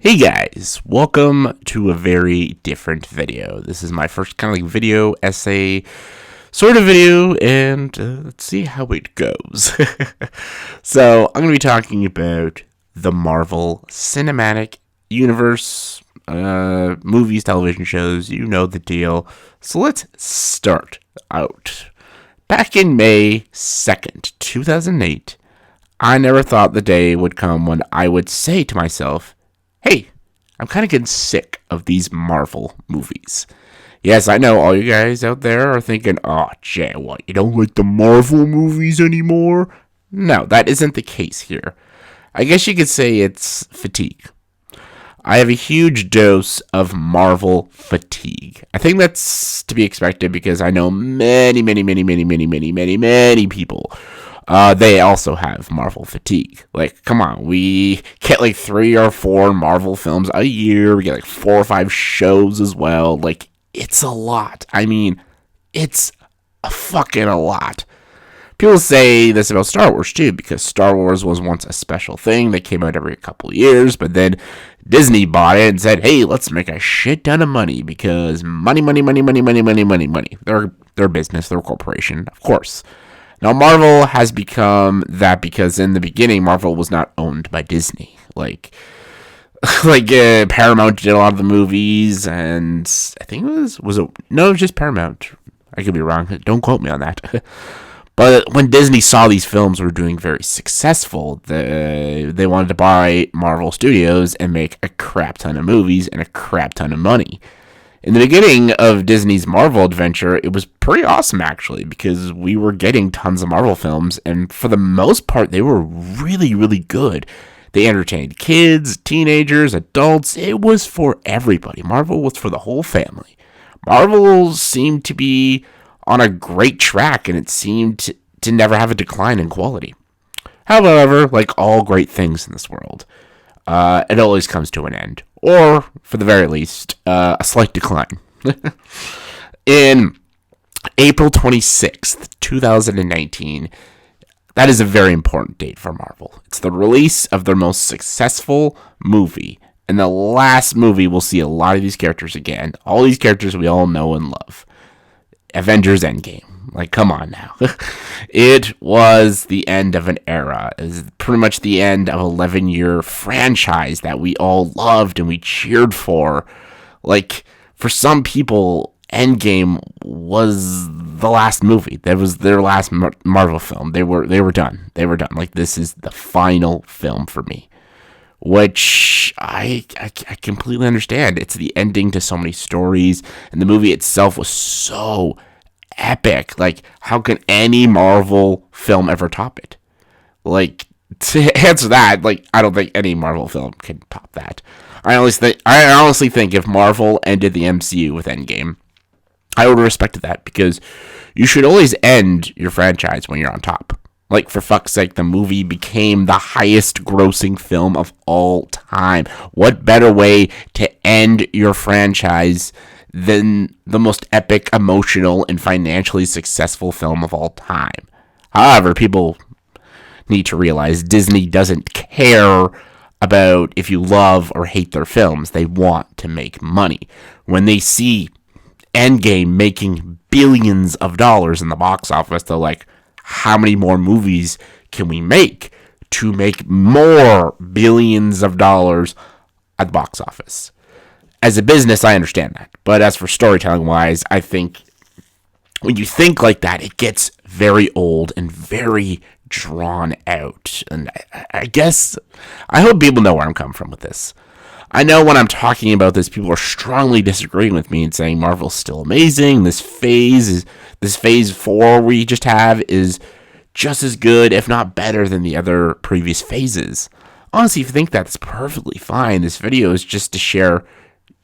Hey guys, welcome to a very different video. This is my first kind of like video essay sort of video, and let's see how it goes. So I'm going to be talking about the Marvel Cinematic Universe, movies, television shows, you know the deal. So let's start out. Back in May 2nd, 2008, I never thought the day would come when I would say to myself, hey, I'm kind of getting sick of these Marvel movies. Yes, I know all you guys out there are thinking, oh, Jay, what, you don't like the Marvel movies anymore? No, that isn't the case here. I guess you could say it's fatigue. I have a huge dose of Marvel fatigue. I think that's to be expected because I know many people. They also have Marvel fatigue. Like, come on, we get like 3 or 4 Marvel films a year. We get like 4 or 5 shows as well. Like, it's a lot. I mean, it's a fucking a lot. People say this about Star Wars too, because Star Wars was once a special thing that came out every couple of years, but then Disney bought it and said, hey, let's make a shit ton of money because money. Their business, their corporation, of course. Now, Marvel has become that because in the beginning, Marvel was not owned by Disney. Paramount did a lot of the movies, and I think it was just Paramount. I could be wrong. Don't quote me on that. But when Disney saw these films were doing very successful, they wanted to buy Marvel Studios and make a crap ton of movies and a crap ton of money. In the beginning of Disney's Marvel adventure, it was pretty awesome, actually, because we were getting tons of Marvel films, and for the most part, they were really, really good. They entertained kids, teenagers, adults. It was for everybody. Marvel was for the whole family. Marvel seemed to be on a great track, and it seemed to never have a decline in quality. However, like all great things in this world, it always comes to an end. Or, for the very least, a slight decline. In April 26th, 2019, that is a very important date for Marvel. It's the release of their most successful movie. And the last movie we'll see a lot of these characters again. All these characters we all know and love. Avengers Endgame. Like, come on now. It was the end of an era. It was pretty much the end of an 11-year franchise that we all loved and we cheered for. Like, for some people, Endgame was the last movie. That was their last Marvel film. They were done. They were done. Like, this is the final film for me. Which I completely understand. It's the ending to so many stories, and the movie itself was so epic. Like, how can any Marvel film ever top it? Like, to answer that, like, I don't think any Marvel film can top that. I honestly think if Marvel ended the MCU with Endgame, I would have respected that, because you should always end your franchise when you're on top. Like, for fuck's sake, the movie became the highest grossing film of all time. What better way to end your franchise than the most epic, emotional, and financially successful film of all time? However, people need to realize Disney doesn't care about if you love or hate their films. They want to make money. When they see Endgame making billions of dollars in the box office, they're like, how many more movies can we make to make more billions of dollars at the box office? As a business, I understand that. But as for storytelling-wise, I think when you think like that, it gets very old and very drawn out. And I guess, I hope people know where I'm coming from with this. I know when I'm talking about this, people are strongly disagreeing with me and saying Marvel's still amazing. This phase 4 we just have is just as good, if not better, than the other previous phases. Honestly, if you think that's perfectly fine, this video is just to share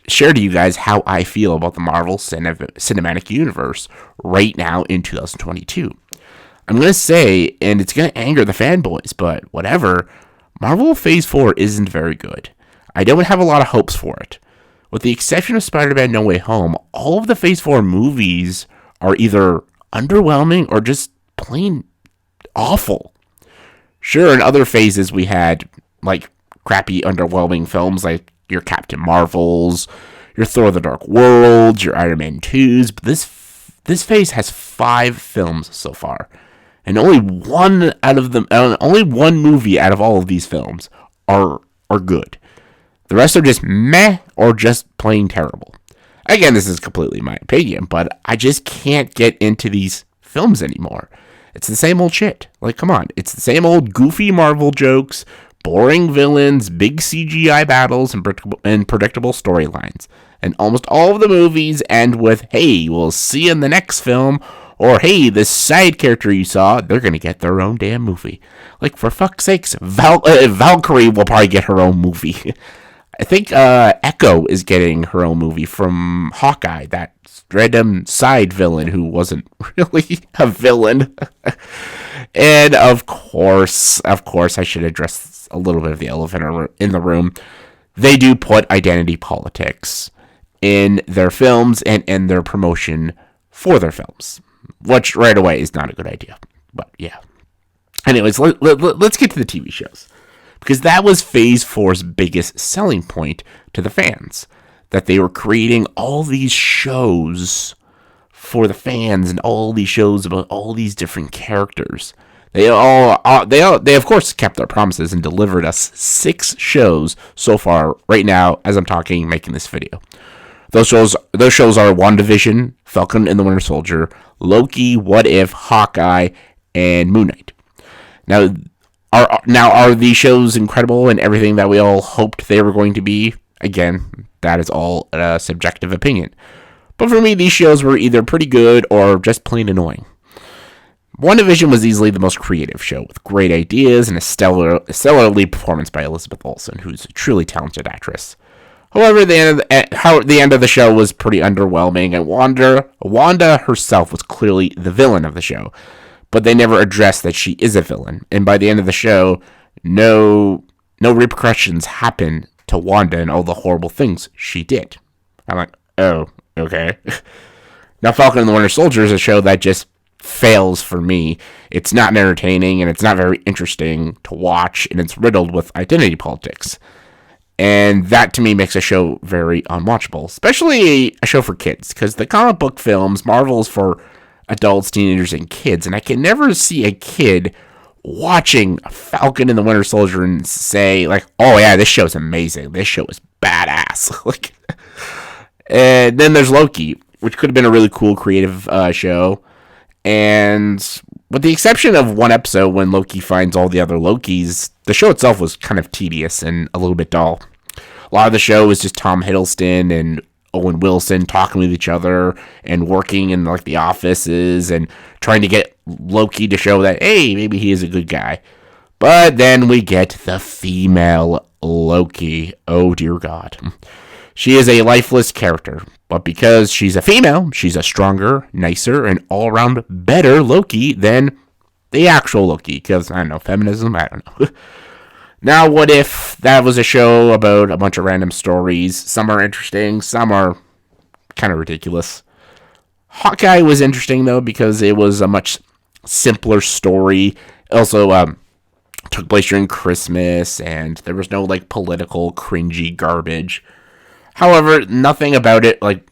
to you guys how I feel about the Marvel Cinematic Universe right now in 2022. I'm going to say, and it's going to anger the fanboys, but whatever, Marvel Phase 4 isn't very good. I don't have a lot of hopes for it. With the exception of Spider-Man No Way Home, all of the Phase 4 movies are either underwhelming or just plain awful. Sure, in other phases we had, like, crappy, underwhelming films like your Captain Marvels, your Thor: The Dark World, your Iron Man 2s. But this phase has 5 films so far, and only one movie out of all of these films are good. The rest are just meh or just plain terrible. Again, this is completely my opinion, but I just can't get into these films anymore. It's the same old shit. Like, come on. It's the same old goofy Marvel jokes, boring villains, big CGI battles, and predictable storylines. And almost all of the movies end with, hey, we'll see you in the next film, or hey, this side character you saw, they're going to get their own damn movie. Like, for fuck's sakes, Valkyrie will probably get her own movie. I think Echo is getting her own movie from Hawkeye, that random side villain who wasn't really a villain. And of course, I should address a little bit of the elephant in the room. They do put identity politics in their films and in their promotion for their films, which right away is not a good idea. But yeah. Anyways, let's get to the TV shows. Because that was Phase 4's biggest selling point to the fans. That they were creating all these shows for the fans and all these shows about all these different characters. They of course kept their promises and delivered us 6 shows so far right now as I'm talking, making this video. Those shows are WandaVision, Falcon and the Winter Soldier, Loki, What If, Hawkeye, and Moon Knight. Now, are these shows incredible and everything that we all hoped they were going to be? Again, that is all a subjective opinion. But for me, these shows were either pretty good or just plain annoying. WandaVision was easily the most creative show, with great ideas and a stellar lead performance by Elizabeth Olsen, who's a truly talented actress. However, the end of the show was pretty underwhelming, and Wanda herself was clearly the villain of the show. But they never addressed that she is a villain. And by the end of the show, no repercussions happen to Wanda and all the horrible things she did. I'm like, oh, okay. Now, Falcon and the Winter Soldier is a show that just fails for me. It's not entertaining, and it's not very interesting to watch, and it's riddled with identity politics. And that, to me, makes a show very unwatchable, especially a show for kids, because the comic book films, Marvel's for adults, teenagers, and kids, and I can never see a kid watching Falcon and the Winter Soldier and say, like, oh yeah, this show's amazing, this show is badass. Like, and then there's Loki, which could have been a really cool creative show, and with the exception of one episode when Loki finds all the other Lokis, the show itself was kind of tedious and a little bit dull. A lot of the show was just Tom Hiddleston and Owen Wilson talking with each other and working in like the offices and trying to get Loki to show that, hey, maybe he is a good guy. But then we get the female Loki. Oh dear God. She is a lifeless character, but because she's a female, she's a stronger, nicer, and all-around better Loki than the actual Loki. Because, I don't know, feminism? I don't know. Now, What If? That was a show about a bunch of random stories. Some are interesting, some are kind of ridiculous. Hawkeye was interesting, though, because it was a much simpler story. Also, took place during Christmas, and there was no, like, political, cringy garbage. However, nothing about it, like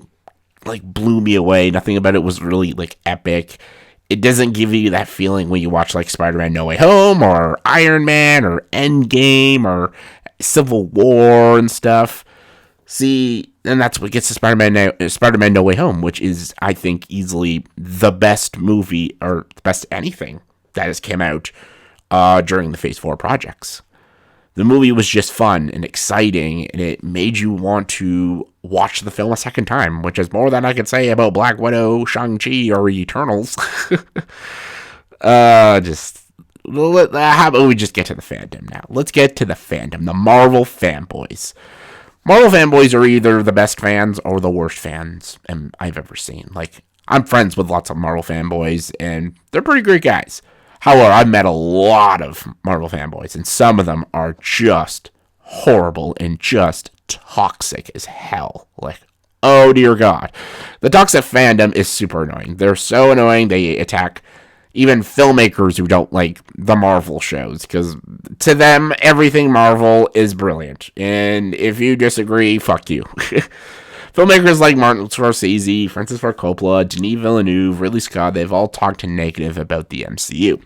blew me away. Nothing about it was really, like, epic. It doesn't give you that feeling when you watch, like, Spider-Man No Way Home, or Iron Man, or Endgame, or Civil War and stuff. See, and that's what gets to Spider-Man No Way Home, which is, I think, easily the best movie, or the best anything that has come out during the Phase 4 projects. The movie was just fun and exciting, and it made you want to watch the film a second time, which is more than I could say about Black Widow, Shang-Chi, or Eternals. How about we just get to the fandom now? Let's get to the fandom, the Marvel fanboys. Marvel fanboys are either the best fans or the worst fans I've ever seen. Like, I'm friends with lots of Marvel fanboys, and they're pretty great guys. However, I've met a lot of Marvel fanboys, and some of them are just horrible and just toxic as hell. Like, oh dear God. The toxic fandom is super annoying. They're so annoying, they attack even filmmakers who don't like the Marvel shows, because to them, everything Marvel is brilliant. And if you disagree, fuck you. Filmmakers like Martin Scorsese, Francis Ford Coppola, Denis Villeneuve, Ridley Scott, they've all talked negative about the MCU.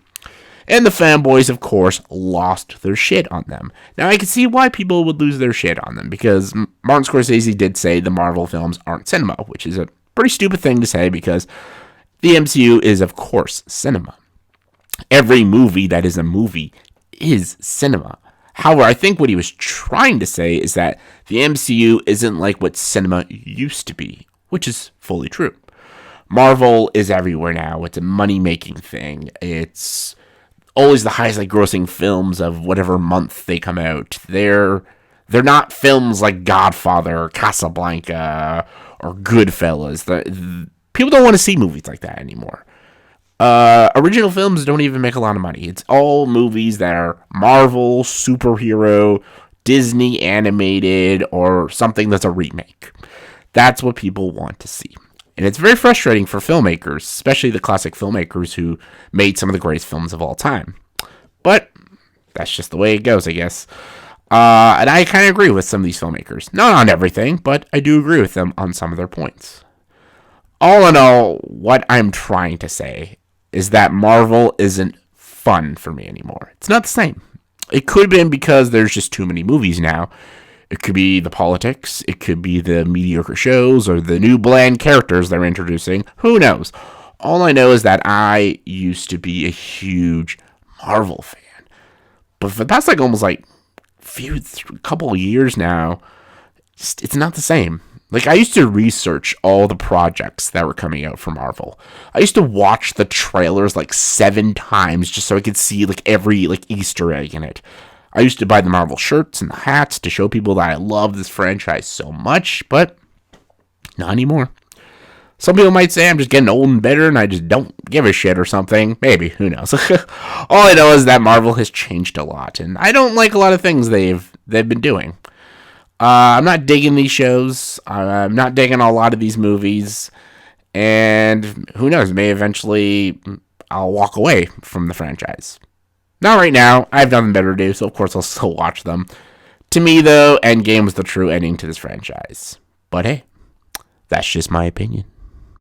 And the fanboys, of course, lost their shit on them. Now, I can see why people would lose their shit on them, because Martin Scorsese did say the Marvel films aren't cinema, which is a pretty stupid thing to say, because the MCU is, of course, cinema. Every movie that is a movie is cinema. However, I think what he was trying to say is that the MCU isn't like what cinema used to be, which is fully true. Marvel is everywhere now. It's a money-making thing. It's always the highest grossing films of whatever month they come out. They're not films like Godfather or Casablanca or Goodfellas. People don't want to see movies like that anymore. Original films don't even make a lot of money. It's all movies that are Marvel, superhero, Disney animated, or something that's a remake. That's what people want to see. And it's very frustrating for filmmakers, especially the classic filmmakers who made some of the greatest films of all time. But that's just the way it goes, I guess. And I kind of agree with some of these filmmakers. Not on everything, but I do agree with them on some of their points. All in all, what I'm trying to say is that Marvel isn't fun for me anymore. It's not the same. It could have been because there's just too many movies now. It could be the politics. It could be the mediocre shows or the new bland characters they're introducing. Who knows? All I know is that I used to be a huge Marvel fan. But for the past couple of years now, it's not the same. I used to research all the projects that were coming out for Marvel. I used to watch the trailers 7 times just so I could see every Easter egg in it. I used to buy the Marvel shirts and the hats to show people that I love this franchise so much, but not anymore. Some people might say I'm just getting old and bitter and I just don't give a shit or something. Maybe, who knows? All I know is that Marvel has changed a lot, and I don't like a lot of things they've been doing. I'm not digging these shows. I'm not digging a lot of these movies. And who knows, maybe eventually I'll walk away from the franchise. Not right now. I have nothing better to do, so of course I'll still watch them. To me, though, Endgame was the true ending to this franchise. But hey, that's just my opinion.